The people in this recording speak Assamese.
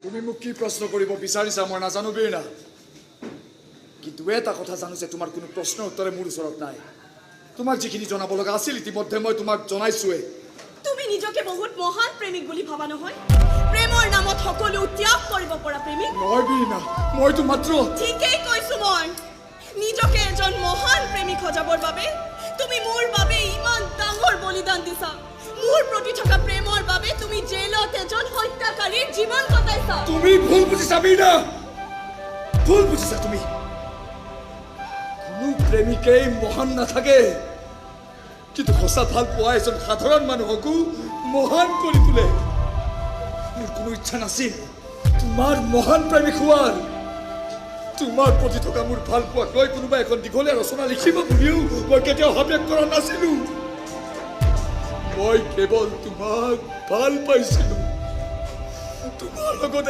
তুমি মোক কি প্ৰশ্ন কৰিব বিচাৰিছা মই নাজানো বীণা কিন্তু এটা কথা জানো যে তোমাৰ কোনো প্ৰশ্নৰ উত্তৰে মোৰ ওচৰত নাই তোমাক যিখিনি জনাব লগা আছিল ইতিমধ্যে মই তোমাক জনাইছোৱে তুমি নিজকে বহুত মহান প্ৰেমিক বুলি ভাবা নহয় প্ৰেমৰ নামত সকলো ত্যাগ কৰিব পৰা প্ৰেমিক নহয় বীণা মইতো মাত্ৰ ঠিকেই কৈছো মই নিজকে এজন মহান প্ৰেমিক সজাবৰ বাবে তুমি মোৰ বাবে ইমান ডাঙৰ বলিদান দিছা মোৰ প্ৰতি থকা প্ৰেমৰ বাবে তুমি জেলত এজন হত্যাকাৰীৰ জীৱন কটাইছা তুমি ভুল বুজিছা বীণা ভুল বুজিছা তুমি কোনো প্ৰেমিকেই মহান নাথাকে কিন্তু সঁচা ভাল পোৱা এজন সাধাৰণ মানুহকো মহান কৰি তোলে মোৰ কোনো ইচ্ছা নাছিল তোমাৰ মহান প্ৰেমিক হোৱাৰ তোমাৰ প্ৰতি থকা মোৰ ভাল পোৱাক লৈ কোনোবা এখন দীঘলীয়া ৰচনা লিখিব বুলিও মই কেতিয়াও ভাবেক কৰা নাছিলো মই কেৱল তোমাক ভাল পাইছিলো তোমাৰ লগত